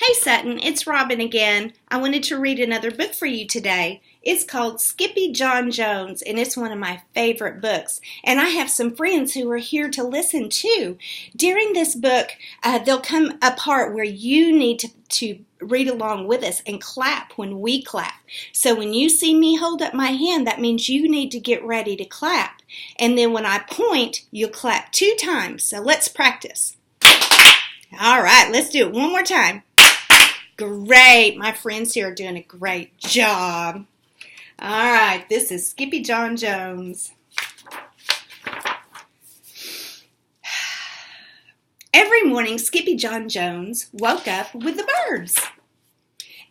Hey Sutton, it's Robin again. I wanted to read another book for you today. It's called Skippyjon Jones, and it's one of my favorite books. And I have some friends who are here to listen too. During this book, there'll come a part where you need to read along with us and clap when we clap. So when you see me hold up my hand, that means you need to get ready to clap. And then when I point, you'll clap 2 times. So let's practice. All right, let's do it one more time. Great. My friends here are doing a great job. All right, this is Skippyjon Jones. Every morning, Skippyjon Jones woke up with the birds.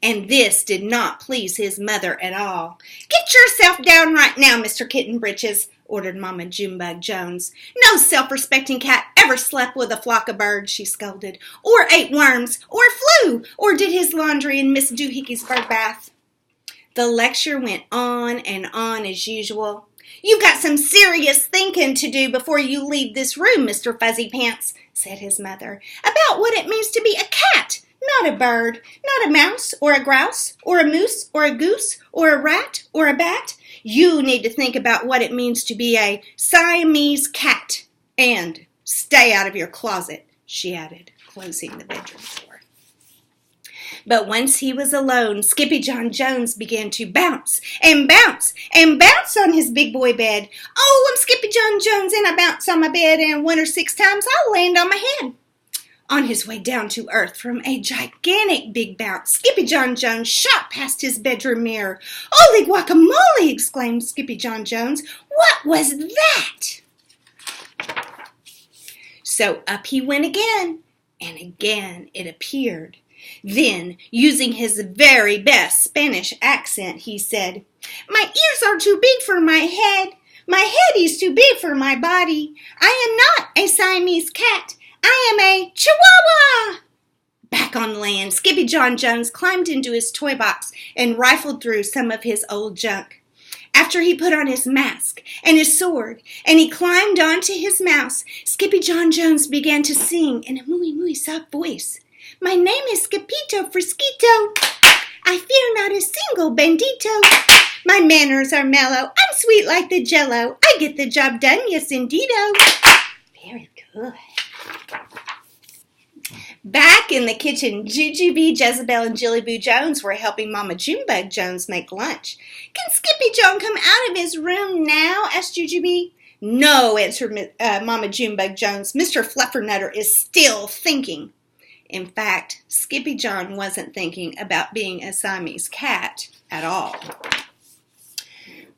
And this did not please his mother at all. "Get yourself down right now, Mr. Kitten Britches," ordered Mama Junebug Jones. "No self-respecting cat ever slept with a flock of birds," she scolded, "or ate worms, or flew, or did his laundry in Miss Doohickeys bird bath." The lecture went on and on as usual. "You've got some serious thinking to do before you leave this room, Mr. Fuzzy Pants," said his mother, "about what it means to be a cat, not a bird, not a mouse, or a grouse, or a moose, or a goose, or a rat, or a bat. You need to think about what it means to be a Siamese cat. And stay out of your closet," she added, closing the bedroom door. But once he was alone, Skippyjon Jones began to bounce and bounce and bounce on his big boy bed. "Oh, I'm Skippyjon Jones, and I bounce on my bed, and 1 or 6 times I'll land on my head." On his way down to earth from a gigantic big bounce, Skippyjon Jones shot past his bedroom mirror. "Holy guacamole!" exclaimed Skippyjon Jones. "What was that?" So up he went again, and again it appeared. Then, using his very best Spanish accent, he said, "My ears are too big for my head. My head is too big for my body. I am not a Siamese cat. I am a Chihuahua." Back on land, Skippyjon Jones climbed into his toy box and rifled through some of his old junk. After he put on his mask and his sword and he climbed onto his mouse, Skippyjon Jones began to sing in a mooey soft voice. "My name is Skippito Frisquito. I fear not a single bandito. My manners are mellow. I'm sweet like the jello. I get the job done, yes indeedo." Very good. Back in the kitchen, Jujubee, Jezebel, and Jillyboo Jones were helping Mama Junebug Jones make lunch. "Can Skippyjon come out of his room now?" asked Jujubee. "No," answered Mama Junebug Jones. "Mr. Fluffernutter is still thinking." In fact, Skippyjon wasn't thinking about being a Siamese cat at all.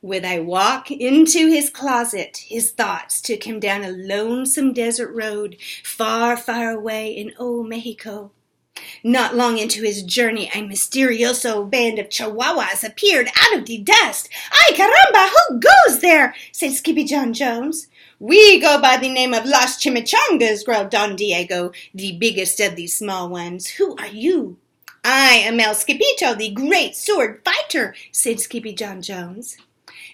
With a walk into his closet, his thoughts took him down a lonesome desert road far, far away in old Mexico. Not long into his journey, a mysterioso band of Chihuahuas appeared out of the dust. "Ay, caramba, who goes there?" said Skippyjon Jones. "We go by the name of Las Chimichangas," growled Don Diego, the biggest of the small ones. "Who are you?" "I am El Skippito, the great sword fighter," said Skippyjon Jones.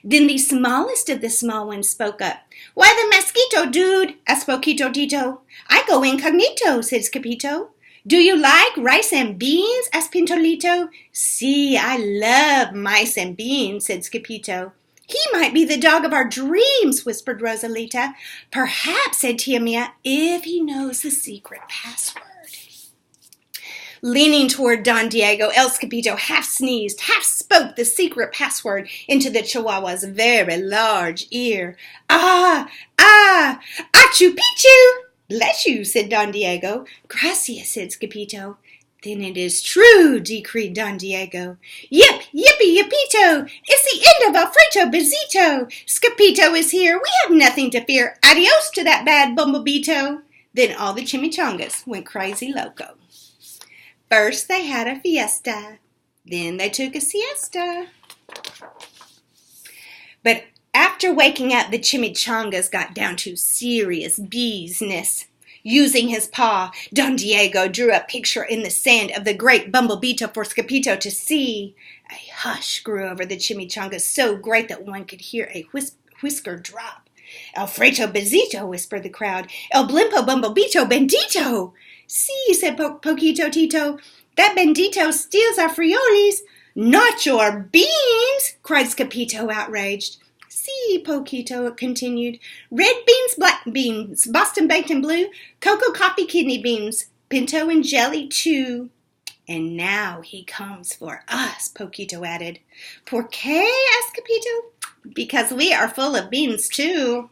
Then the smallest of the small ones spoke up. "Why the mosquito, dude?" asked Poquito Tito. "I go incognito," said Skippito. "Do you like rice and beans?" asked Pintolito. "See, I love mice and beans," said Skippito. "He might be the dog of our dreams," whispered Rosalita. "Perhaps," said Tia Mia, "if he knows the secret password." Leaning toward Don Diego, El Skippito half sneezed, half spoke the secret password into the Chihuahua's very large ear. "Ah, ah, achoo pichoo!" "Bless you," said Don Diego. "Gracias," said Skippito. "Then it is true," decreed Don Diego. "Yip, yippee, yippito! It's the end of Alfredo Bezito! Skippito is here. We have nothing to fear. Adios to that bad bumblebeeto." Then all the chimichangas went crazy loco. First they had a fiesta, then they took a siesta. But after waking up, the chimichangas got down to serious business. Using his paw, Don Diego drew a picture in the sand of the great bumblebeeto for Skippito to see. A hush grew over the chimichangas, so great that one could hear a whisker drop. "Alfredo Bezito," whispered the crowd. "El Blimpo Bumblebeeto Bendito." "See," said Poquito Tito, That bandito steals our frioles. Not your beans, cried Skippyjon, outraged. See, Poquito continued. Red beans, black beans, Boston baked and blue, cocoa, coffee, kidney beans, pinto and jelly too. And now he comes for us, Poquito added. Por qué? Asked Skippyjon. Because we are full of beans too.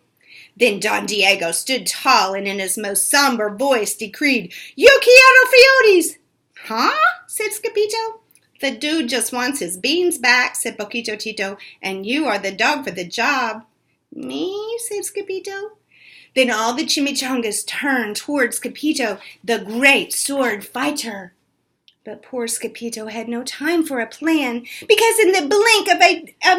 Then Don Diego stood tall and in his most somber voice decreed, Yo quiero frioles! Huh? Said Skippyjon. The dude just wants his beans back, said Poquito Tito, and you are the dog for the job. Me? Said Skippyjon. Then all the chimichangas turned toward Skippyjon, the great sword fighter. But poor Skippyjon had no time for a plan, because in the blink of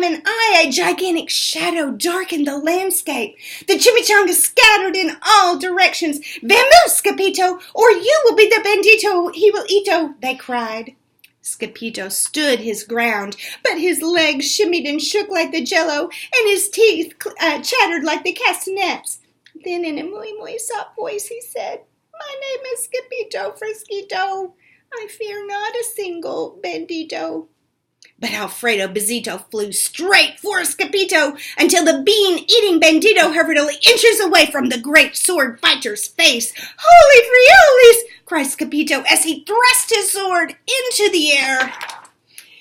an eye, a gigantic shadow darkened the landscape. The chimichangas scattered in all directions. Vamos, Skippyjon, or you will be the bandito he will eato, they cried. Skippyjon stood his ground, but his legs shimmied and shook like the jello, and his teeth chattered like the castanets. Then in a muy soft voice he said, My name is Skippyjon Frisquito. I fear not a single bandito. But Alfredo Bezito flew straight for Skippyjon until the bean-eating bandito hovered only inches away from the great sword fighter's face. Holy frioles! Cried Skippyjon as he thrust his sword into the air.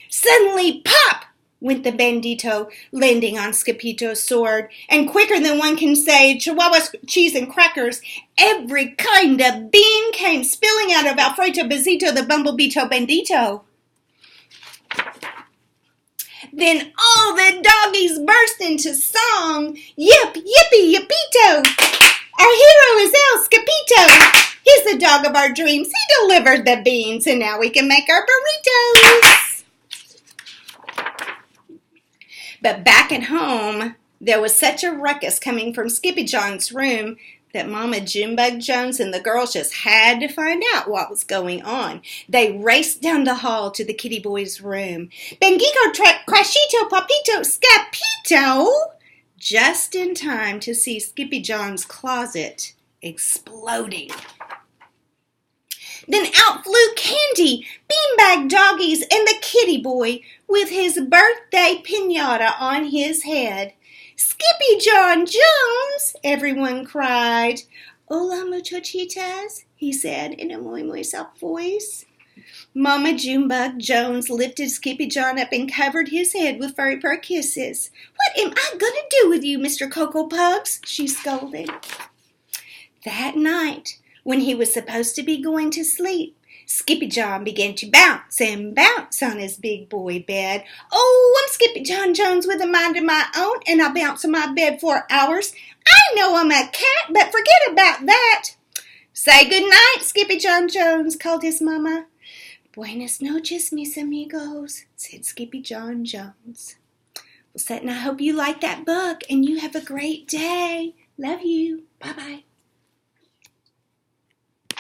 Suddenly, pop! Went the bandito, landing on Skippyjon's sword, and quicker than one can say Chihuahua cheese and crackers, every kind of bean came spilling out of Alfredo Bezito the bumblebeeto bandito. Then all the doggies burst into song. Yip, yippee, yippito! Our hero is El Skippyjon. He's the dog of our dreams. He delivered the beans, and now we can make our burritos. But back at home, there was such a ruckus coming from Skippyjon's room that Mama Junebug Jones and the girls just had to find out what was going on. They raced down the hall to the kitty boy's room. Bengigo, Crashito, Papito, Scapito! Just in time to see Skippyjon's closet exploding. Then out flew Candy, Beanbag Doggies, and the kitty boy with his birthday piñata on his head. Skippyjon Jones, everyone cried. Hola, muchachitas, he said in a muy soft voice. Mama Junebug Jones lifted Skippyjon up and covered his head with furry purr kisses. What am I going to do with you, Mr. Cocoa Pugs? She scolded. That night, when he was supposed to be going to sleep, Skippyjon began to bounce and bounce on his big boy bed. Oh, I'm Skippyjon Jones with a mind of my own, and I'll bounce on my bed for hours. I know I'm a cat, but forget about that. Say good night, Skippyjon Jones, called his mama. Buenas noches, mis amigos, said Skippyjon Jones. Well, Seth, and I hope you like that book, and you have a great day. Love you. Bye-bye.